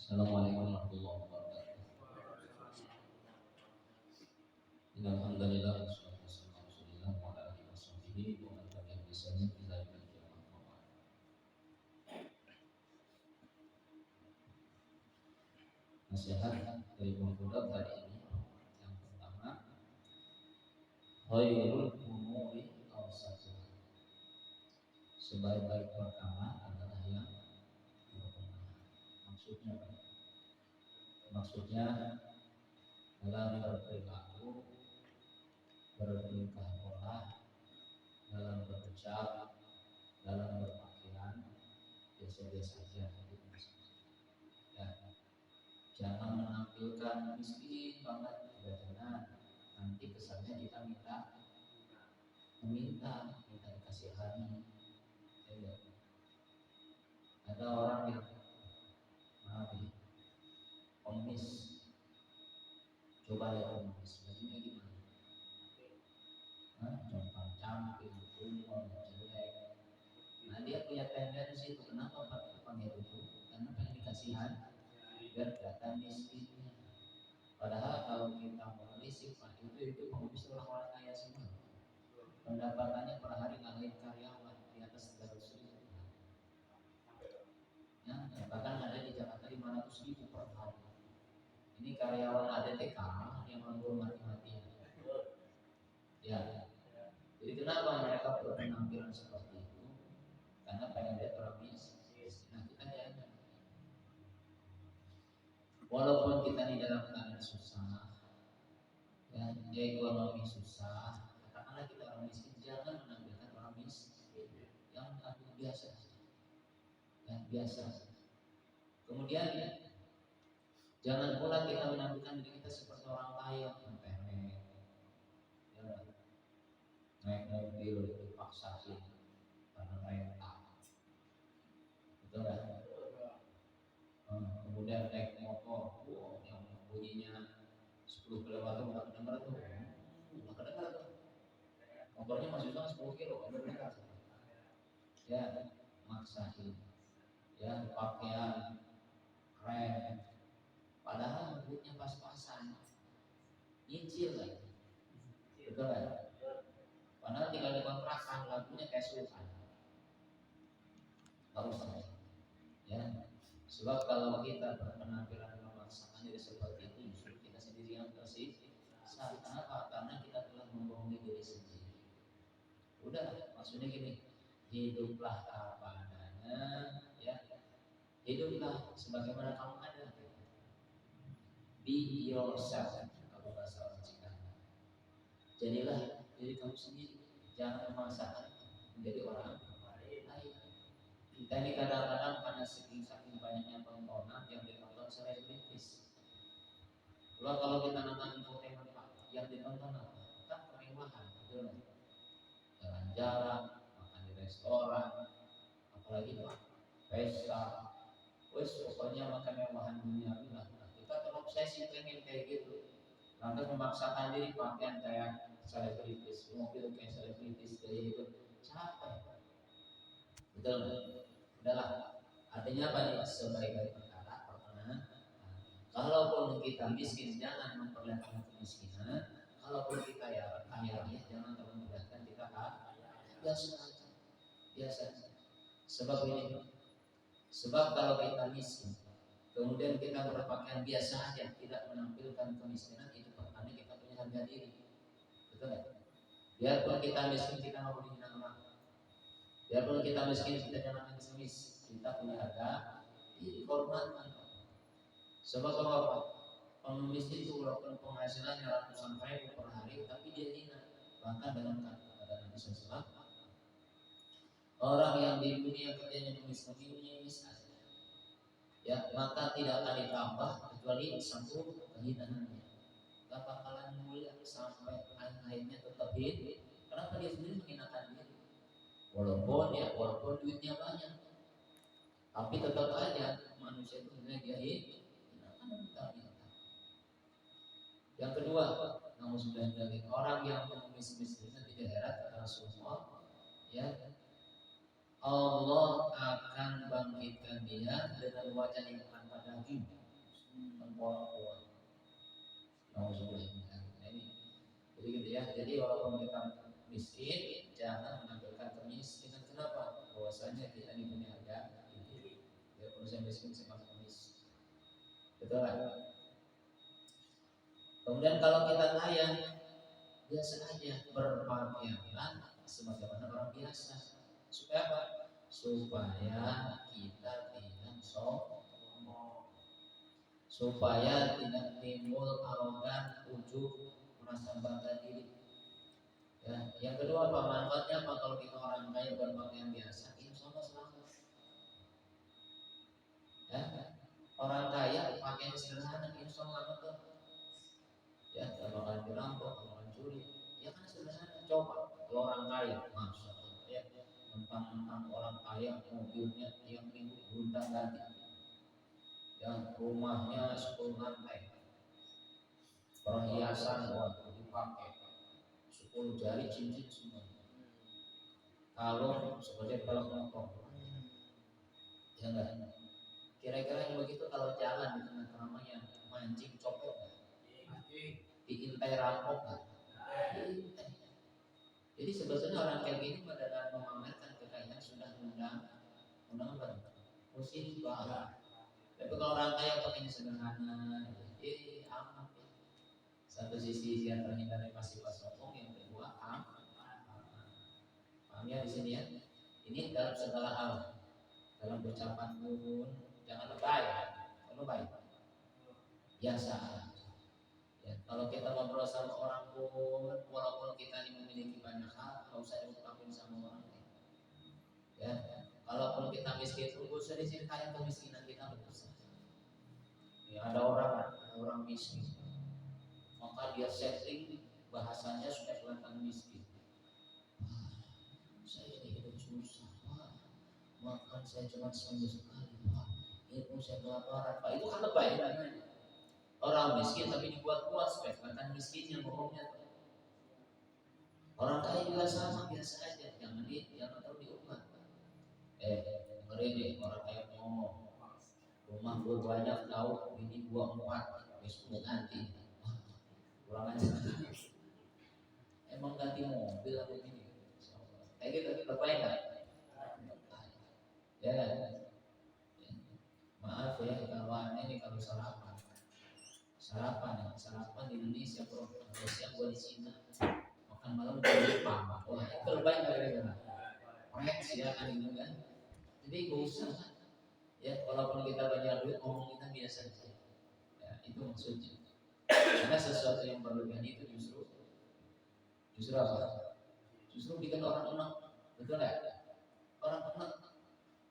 Assalamualaikum warahmatullahi wabarakatuh. Innal hamdalillah wassalatu wassalamu ala rasulillah wa ala alihi washabbihi wa man tabi'ahum bi ihsan ila yaumil qiyamah. Nasihat dari Bung hari ini yang pertama, khairul umuri awsatuha. Sebaik-baik perkara adalah yang bertengah. Maksudnya apa? Maksudnya dalam berperilaku, bertingkah pola, dalam berucap, dalam berpakaian biasa-biasa saja. Ya, jangan menampilkan miskin banget di jalan. Nanti kesannya kita minta dikasihani. Ya, ada orang yang maaf ya, pengemis. Coba lihat pengemis, bajunya gimana? Compang camping, umum, jelek. Nah dia punya tendensi itu. Kenapa pakai itu? Karena pengen dikasihan biar kelihatan miskinnya. Padahal kalau kita menelisik Pak, itu pengemis orang-orang kaya semua. Pendapatannya per hari ngalahin karyawan di atas 300.000. Ya, bahkan ada di Jakarta 500.000 per hari. Ini karyawan ADTK yang lembur mati-matian. Ya, jadi kenapa mereka berpenampilan seperti itu? Karena pengen lihat orang miskin. Nah kita jangan. Walaupun kita di dalam keadaan susah, ya, ekonomi susah, katakanlah kita orang miskin, jangan menampilkan orang miskin yang biasa, yang biasa. Kemudian ya, jangan pula kita menampilkan diri kita seperti orang kaya, temperament, ya, naik mobil dipaksain karena renta, betul kan? Kemudian naik motor, yang bunyinya 10 km nggak kedengeran tuh, motornya masih cuma 10 kilo, ya, maksain, ya, pakaian keren, padahal duitnya pas-pasan, nyicil lagi, betul kan? Padahal tinggal dikontrakan, lagunya kayak sultan, nggak usah, ya. Sebab kalau kita berpenampilan memaksakan diri seperti itu, justru kita sendiri yang tersisa. Kenapa? Karena kita telah membohongi diri sendiri. Udah, maksudnya gini, hiduplah apa adanya, ya. Hiduplah sebagaimana kamu ada. Be yourself, kalau bahasa orang Cina. Jadilah diri kamu sendiri, jangan memaksakan menjadi orang lain. Kita ini kadang-kadang karena saking banyaknya tontonan yang ditonton selebritis. Kalau kita nonton infotainment yang ditonton apa? Kan kemewahan, betul. Jalan-jalan, makan di restoran, apalagi pak, pesta, wes pokoknya makan mewahan dunia lah. Kita terobsesi pengen kayak gitu. Lantas memaksakan diri pakaian kayak selebritis, mobil kayak selebritis, kayak gitu. Capek. Betul. Udahlah. Artinya apa nih? Sebaik-baik perkara pertama. Kalaupun kita miskin, jangan memperlihatkan kemiskinan. Kalaupun kita kaya, jangan memperlihatkan kita biasa. Sebab ini. Sebab kalau kita miskin, kemudian kita berpakaian biasa aja, tidak menampilkan kemiskinan, itu pertanda kita punya harga diri. Betul ya? Biarpun kita miskin, kita nggak boleh hina orang. Biarpun kita miskin, kita jangan nangis. Kita punya harga diri, hormat. Sebab apa? Pengemis itu walaupun penghasilannya ratusan ribu per hari, tapi dia hina. Bahkan dalam kata Nabi SAW, orang yang di dunia kerjanya mengemis saja, ya, maka tidak akan ditambah kecuali satu kehinaannya. Gak bakalan mulia sampai akhirnya tetap hina. Kenapa dia sendiri menghinakan diri? Walaupun duitnya banyak, tapi tetap aja manusia itu sebenarnya dia hina. Yang kedua, namun sudah dari orang yang mengemis-ngemis di akhirat kata Rasulullah, ya, Allah akan bangkitkan dia dengan wajah yang tanpa daging, tengkorak. Nah, ini jadi gitu ya. Jadi walaupun kita miskin, jangan menampilkan kemiskinan. Kenapa? Bahwasanya kita ini punya harga. Ya, kalau saya miskin, saya masuk kemis. Betul kan? Kemudian kalau kita kaya, biasa aja berpakaian sebagaimana orang biasa. Supaya apa? Supaya kita tidak sombong, supaya tidak timbul arogan, ujub, merasa bangga diri. Ya, yang kedua apa manfaatnya apa kalau kita orang kaya berpakaian biasa? Insya Allah selamat. Ya, orang kaya pakaian sederhana, insya Allah betul. Ya, tidak bakalan dirampok, tidak bakalan curi. Ya kan sederhana. Coba kalau orang kaya, masya Allah, ya, mentang-mentang orang kaya mobilnya yang minggu gonta ganti, yang rumahnya 10 lantai, perhiasan waktu dipakai 10 jari cincin semua. Kalau sebagai pelak motor, ya enggak. Kira-kira yang begitu kalau jalan di tengah keramaian mancing copet, diintai rampok nggak? Jadi sebetulnya orang kayak gini pada saat memamerkan kekayaan sudah undang apa? Musibah. Tapi kalau orang kaya pakainya sederhana, aman. Satu sisi dia terhindar dari pasif sombong, yang kedua aman. Paham ya di sini ya? Ini dalam segala hal, dalam ucapan pun jangan lebay, lebay. Biasa. Ya, kalau kita ngobrol sama orang pun, walaupun kita ini memiliki banyak hal, nggak usah diungkapin sama orang. Ya, kalaupun kita miskin, gak usah diceritain kemiskinan kita besar. Ya, ada orang miskin, maka dia setting bahasanya sudah kelihatan miskin. Saya ini hidup susah, Pak. Makan saya cuma seminggu sekali, Pak. Ilmu saya kelaparan, Pak. Itu kan lebay namanya. Orang miskin tapi dibuat-buat supaya kelihatan miskinnya bohongnya. Orang kaya juga sama, biasa aja, jangan terlalu diubah. Dengerin deh orang kaya ngomong, rumah gua banyak tahu, bini gua 4, besok ganti. Kurang aja. Emang ganti mobil apa gini? Kayak gitu, lebay nggak? Ya, maaf ya kawan ini kalau sarapan di Indonesia bro, kalau siang gua di Cina, makan malam di Jepang. Wah itu lebay nggak kira-kira? Preks ya kan itu kan. Jadi gak usah ya, walaupun kita banyak duit, ngomong kita biasa saja. Ya, itu maksudnya. Karena sesuatu yang berlebihan itu justru apa? Justru bikin orang enak, betul nggak? Orang enak.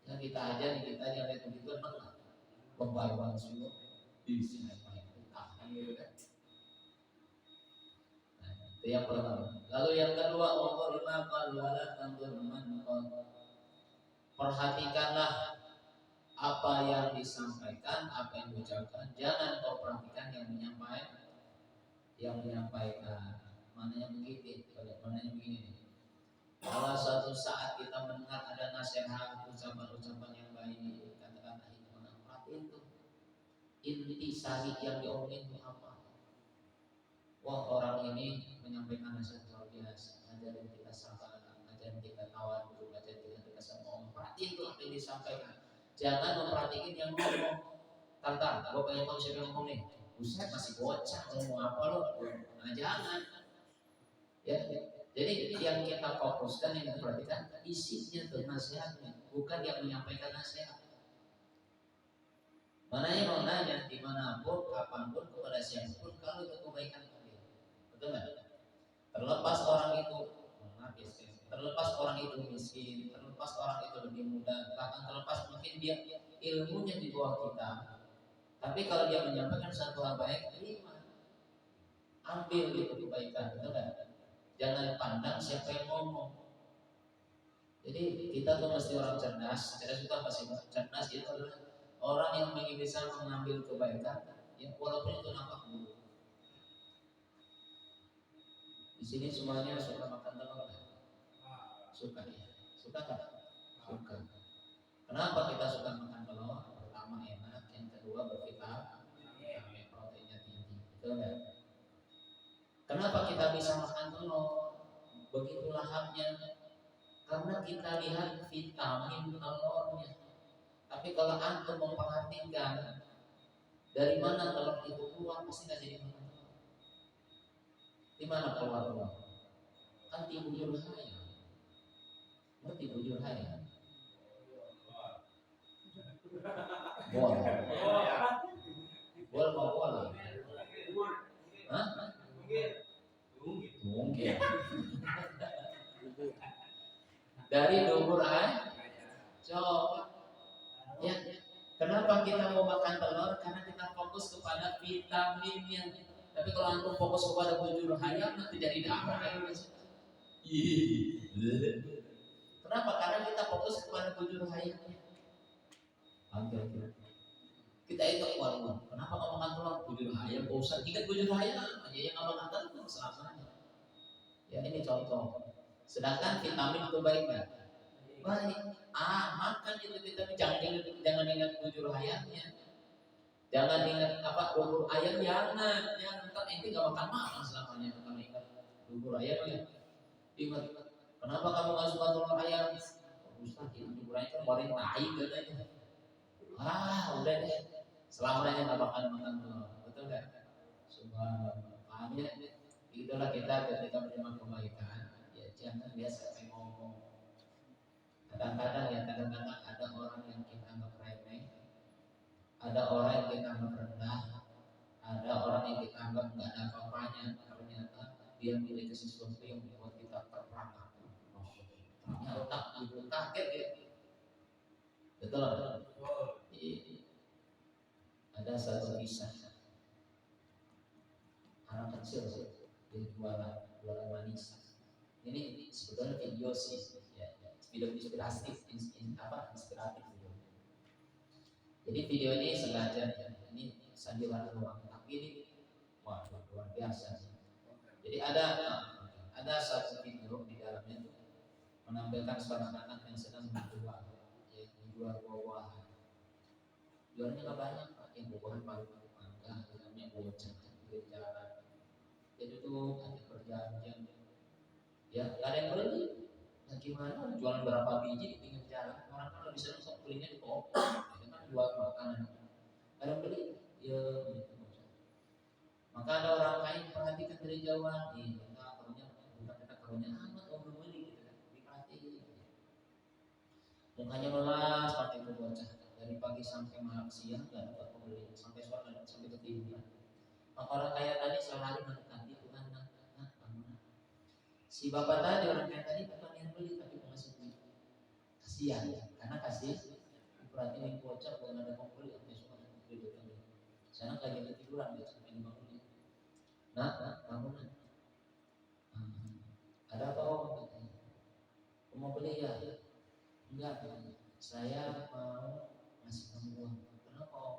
Yang kita aja nih, kita yang lihat begitu enak. Pembayaran semua di sini gitu kan. Nah, itu yang pertama. Lalu yang kedua, perhatikanlah apa yang disampaikan, apa yang diucapkan. Jangan kau perhatikan yang menyampaikan. Mananya begitu, mananya begini. Kalau suatu saat kita mendengar ada nasihat, ucapan-ucapan yang baik, kata-kata hikmah, perhatiin tuh inti sari yang diomongin itu apa. Wah orang ini menyampaikan nasihat luar biasa, ngajarin kita sabar, ngajarin kita tawadu, ngajarin kita sama. Perhatiin tuh apa yang disampaikan. Jangan memperhatikan yang ngomong. Tantang, gue pengen tahu siapa yang ngomong nih. Buset masih bocah, ngomong apa lo? Nah jangan. Ya, jadi yang kita fokuskan, yang kita perhatikan isinya tuh nasihatnya, bukan yang menyampaikan nasihat. Mana yang mau nanya dimanapun, kapanpun, kepada siapapun, kalau itu kebaikan kalian, betul nggak? Terlepas orang itu terlepas orang itu miskin, terlepas orang itu lebih muda, bahkan terlepas mungkin dia ilmunya di bawah kita. Tapi kalau dia menyampaikan satu hal baik, terima, ambil itu kebaikan, betul nggak? Jangan pandang siapa yang ngomong. Jadi kita tuh mesti orang cerdas. Cerdas itu apa sih? Cerdas itu adalah orang yang bisa mengambil kebaikan, ya walaupun itu nampak buruk. Di sini semuanya suka makan telur, suka ya, suka tak? Suka. Kenapa kita suka makan telur? Pertama enak, yang kedua bervitamin, proteinnya tinggi. Betul nggak? Kenapa kita bisa makan telur? Begitu lahapnya. Karena kita lihat vitamin telurnya. Tapi kalau antum memperhatikan dari mana telur itu keluar, pasti nggak jadi makan telur. Di mana keluar telur? Kan di bujur hayam. Ngerti bujur hayam? Bola. Bola mau bola. Hah? Mungkin. Dari dubur ayam. Coba. Ya. Kenapa kita mau makan telur? Karena kita fokus kepada vitaminnya. Tapi kalau antum fokus kepada bujur hayam, nanti jadi darah. Kenapa? Karena kita fokus kepada bujur hayamnya. Kita itu kuat. Kenapa kamu makan telur? Bujur hayam. Usah ingat bujur hayam aja yang kamu makan telur selamanya. Ya ini contoh. Sedangkan vitamin itu baik nggak? Baik. Makan itu vitamin. Jangan ingat bujur hayamnya. Jangan ingat apa bubur ayam. Jangan ntar ente nggak makan selamanya kalau ingat bubur ayam ya. Ingat. Kenapa kamu nggak suka telur ayam? Ustaz, itu bubur ayam kan warin tai katanya. Udah deh. Selamanya nggak makan telur. Betul nggak? Subhanallah. Paham ya? Itulah kita ketika menerima kebaikan. Ya jangan biasa kayak ngomong. Kadang-kadang ada orang yang kita anggap remeh, ada orang yang kita anggap rendah, ada orang yang kita anggap nggak ada apa-apanya. Ternyata dia memiliki sesuatu yang membuat kita terperangkap. Ternyata ibu kaget ya. Betul. Ada satu kisah anak kecil dia jualan manis. Ini sebetulnya video sih, ya, video inspiratif video. Jadi video ini sengaja ini sandiwara doang, tapi ini luar biasa. Jadi ada satu video di dalamnya itu menampilkan seorang anak yang sedang menjual buah-buahan. Jualnya nggak banyak, Pak. Yang buah-buahan mangga, namanya bocah di jalan. Jadi tuh ada perjanjian. Ya, ada yang beli. Nah gimana? Jualan berapa biji di pinggir jalan? Orang kan lebih sering belinya di toko. Itu kan jual makanan. Ada yang beli? Ya, gitu. Maka ada orang lain perhatikan dari jauhan. Kita karunya amat orang beli gitu kan. Diperhatiin. Mukanya melas seperti itu bocah. Dari pagi sampai malam siang nggak dapat pembeli. Sampai sore sampai ketiduran. Maka orang kaya tadi sehari mendekati Tuhan. Si bapak tadi orang kaya tadi bukan yang beli tapi pengasih duit. Kasihan ya, karena kasih diperhatiin bocah bukan ada pembeli sampai sore ketiduran. Sana lagi ketiduran dia sampai dibangunin. Bangun. Ada apa om? Mau beli ya? Enggak, saya mau ngasih kamu uang. Kenapa om?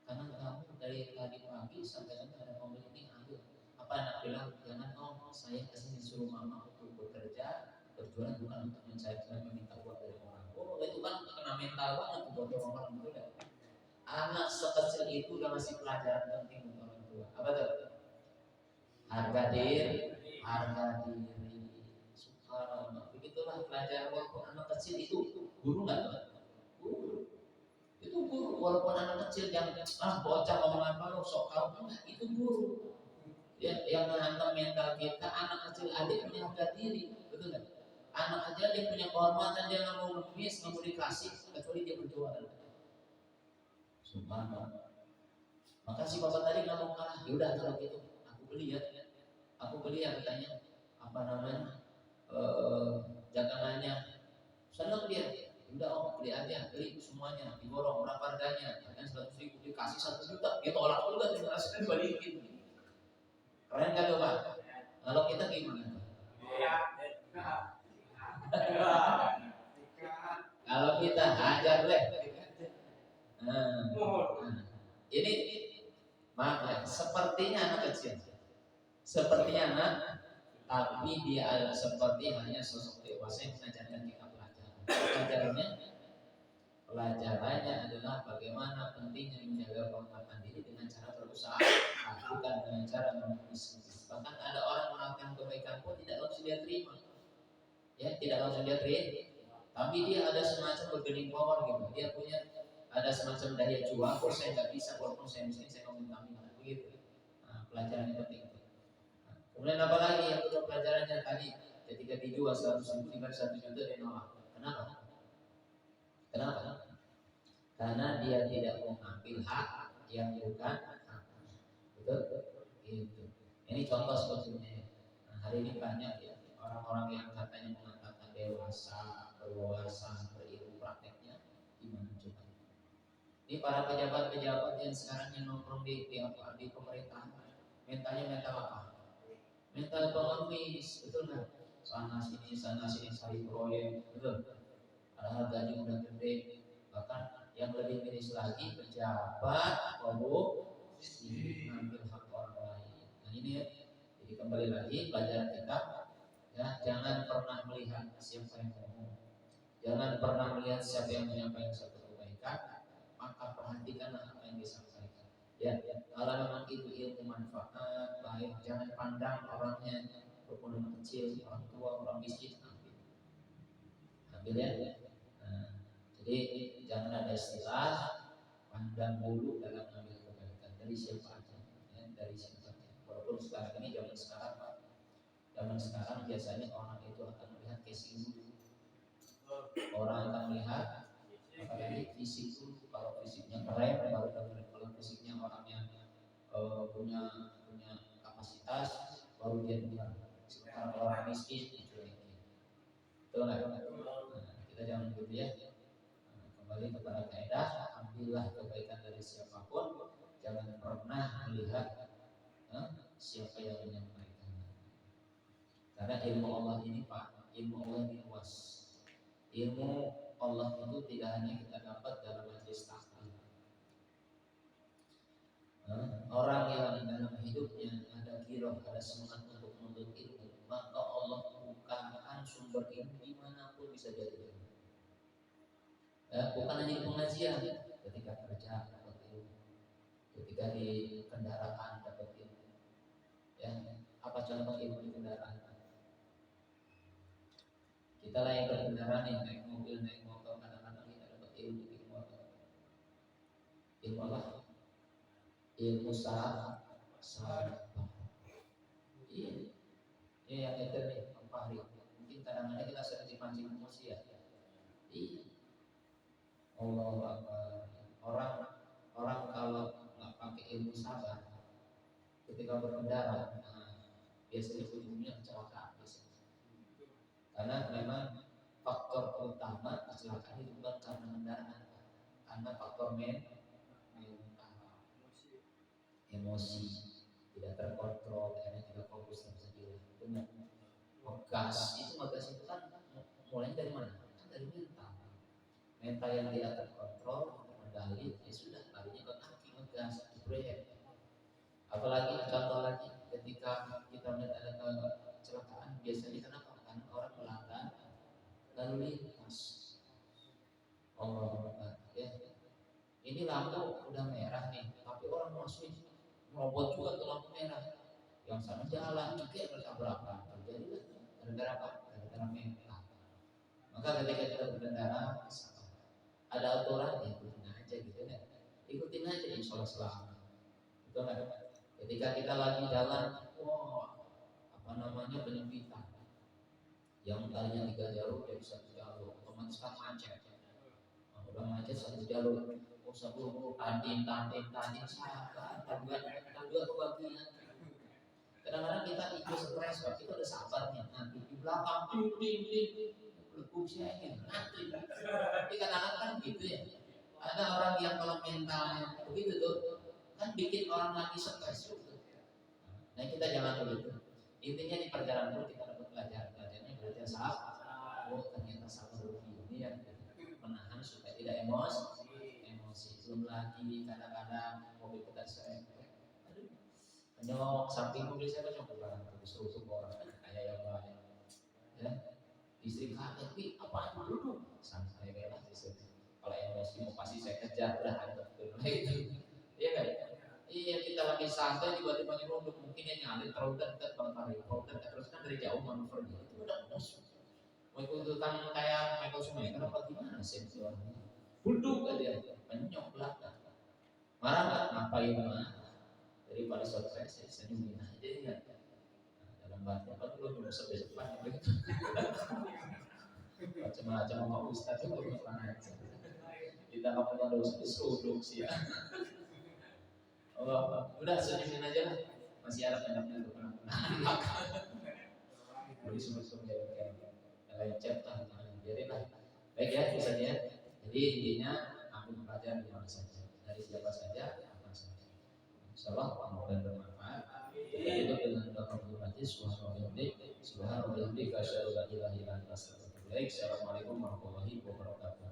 Karena kamu dari tadi pagi sampai nanti ada pembeli ini ambil. Apa anak bilang? Jangan om, saya kesini suruh mama untuk bekerja, berjualan bukan untuk mencari meminta uang dari orang. Oh itu kan kena mental banget buat orang betul ya. Anak sekecil itu udah masih pelajaran penting untuk orang tua. Apa tuh? Harga diri. Subhanallah. Begitulah pelajaran walaupun anak kecil itu guru nggak tuh? Guru. Itu guru walaupun anak kecil yang bocah ngomong apa lo sok tahu enggak itu guru. Ya, yang menghantam mental kita anak kecil adik punya harga diri, betul nggak? Anak aja dia punya kehormatan, dia nggak mau ngemis, nggak mau dikasih kecuali dia berjualan. Subhanallah. Maka si bapak tadi nggak mau kalah. Yaudah kalau gitu aku beli ya katanya apa namanya dagangannya. Senang dia. Udah om beli aja, beli semuanya, diborong berapa harganya? Kan 100.000 dikasih 1 juta, dia tolak juga dikasih dibalikin. Keren gak tuh Pak? Kalau kita gimana? Kalau kita hajar deh. Ini maka sepertinya anak kecil, sepertinya anak, tapi dia seperti hanya sosok dewasa yang mengajarkan kita pelajaran. Pelajarannya adalah bagaimana pentingnya menjaga kehormatan diri dengan cara berusaha, bukan dengan cara membisnis. Bahkan ada orang melakukan kebaikan pun tidak langsung dia terima, ya tidak langsung dia terima. Tapi dia ada semacam bargaining power gitu. Dia punya ada semacam daya juang. Kok saya nggak bisa, walaupun saya miskin saya mau minta begitu. Nah, pelajaran yang penting. Nah, kemudian apa lagi yang kedua pelajarannya tadi, ketika dijual 100.000 tinggal 1 juta dia nolak. Kenapa? Kenapa? Karena dia tidak mau ambil hak yang bukan hak. Betul? Gitu. Ini contoh sebetulnya. Nah, hari ini banyak ya orang-orang yang katanya mengatakan dewasa, berwawasan, berilmu, prakteknya gimana coba? Ini para pejabat-pejabat yang sekarang yang nongkrong di pemerintahan, mentalnya mental apa? Mental pengemis, betul nggak? Sana sini cari proyek, betul? Padahal gaji udah gede, bahkan yang lebih miris lagi pejabat korupsi ngambil hak orang lain. Nah ini ya, jadi kembali lagi pelajaran kita ya, jangan pernah melihat siapa yang ngomong, jangan pernah melihat siapa yang menyampaikan satu kebaikan, maka perhatikanlah apa yang disampaikan. Ya, kalau memang itu ilmu manfaat baik, jangan pandang orangnya berpondok kecil, orang tua, orang miskin, ambil ya. Nah, jadi jangan ada istilah pandang bulu dalam mengambil kebaikan dari siapa aja, ya, dari siapa aja. Walaupun sekarang ini zaman sekarang biasanya orang itu akan melihat casing dulu. Orang akan melihat apalagi fisik dulu. Kalau fisiknya keren, baru dengerin. Kalau fisiknya orang yang punya kapasitas, baru dia dengar. Sekarang orang miskin dicuekin. Betul nggak? Nah, kita jangan begitu ya. Kembali kepada kaidah, ambillah kebaikan dari siapapun, jangan pernah melihat siapa yang menyampaikan. Karena ilmu Allah ini Pak, ilmu Allah ini luas. Ilmu Allah itu tidak hanya kita dapat dalam majelis taklim. Orang yang dalam hidupnya ada giroh, ada semangat untuk menuntut ilmu, maka Allah bukakan sumber ilmu dimanapun bisa jadi. Bukan hanya di pengajian, ketika kerja dapat ilmu, ketika di kendaraan dapat ilmu. Ya, apa contoh ilmu di kendaraan? Kita lah yang berkendara nih, naik mobil, naik motor, kadang-kadang kita dapat ilmu apa? Ilmu apa? Ilmu sahabat. Iya, ini yang itu nih, Pak Hari. Mungkin kadang-kadang kita sering dipancing emosi ya. Iya. Allah Akbar. Orang kalau nggak pakai ilmu sabar, ketika berkendara, biasanya ujungnya kecelakaan biasanya. Karena memang faktor utama kecelakaan itu bukan karena kendaraan, karena faktor mental, emosi, tidak terkontrol, karena tidak fokus dan sebagainya. Benar. Ngegas itu kan mulai dari mana? Kan dari mental. Mental yang tidak terkontrol, terkendali, ya sudah larinya ke kaki, ngegas, brake. Apalagi contoh lagi ketika kita melihat ada kecelakaan, biasanya kenapa? Karena orang melanggar lalu lintas. Allah ya. Ini lampu udah merah nih, tapi orang masuk merobot juga ke lampu merah. Yang sana jalan juga bertabrakan. Terjadi gara-gara apa? Gara-gara mental. Maka ketika kita berkendara, ada aturan ya ikutin aja gitu kan. Ikutin aja insya Allah selamat. Betul nggak? Ketika kita lagi jalan, apa namanya penyempitan, yang tadinya 3 jalur jadi 1 jalur, otomatis kan macet. Udah macet 1 jalur, usah buru-buru tanding sabar, dua kebagian. Kadang-kadang kita ikut stres, waktu itu ada sabarnya. Nanti di belakang, lekuk saya nanti. Tapi kadang-kadang kan gitu ya. Ada orang yang kalau mentalnya begitu tuh, kan bikin orang lagi stres juga. Nah kita jangan begitu. Intinya di perjalanan dulu kita dapat pelajarannya belajar sabar. Oh ternyata sabar ini yang menahan supaya tidak emosi. Belum lagi kadang-kadang mobil kita serempet. Nyok samping mobil saya cuma pulang terus orang kayak yang lain. Ya Istri kaget, "Pi, apaan duduk?" Santai kayak lah istri. Kalau emosi mau pasti saya kejar udah ada gitu. Iya kan? Iya, kita lagi santai tiba-tiba nyeruduk, mungkin yang nyalip terlalu dekat Bang Fahri, terlalu dekat terus kan dari jauh manuvernya itu udah musuh. Mau ikutan kayak Michael Schumacher apa gimana sih itu orangnya? Buduk aja, penyok belakang. Marah nggak? Ngapain mah? Daripada stres saya senyumin aja ya. Dalam batin apa tuh lo nyuruh depan begitu. Macam-macam sama Ustaz itu kurang aja. Kita nggak punya dosa diseruduk sih ya. Oh, udah senyumin aja lah. Masih ada banyaknya tuh anak. Jadi semua lecet lah, biarin lah. Baik ya, misalnya. Jadi intinya ambil pelajaran di mana saja, dari siapa saja, apa saja. Insyaallah mudah bermanfaat. Kita tutup dengan doa berhati subhanallah, asyhadu an la ilaha illa anta astaghfiruka wa atubu ilaik. Assalamualaikum warahmatullahi wabarakatuh.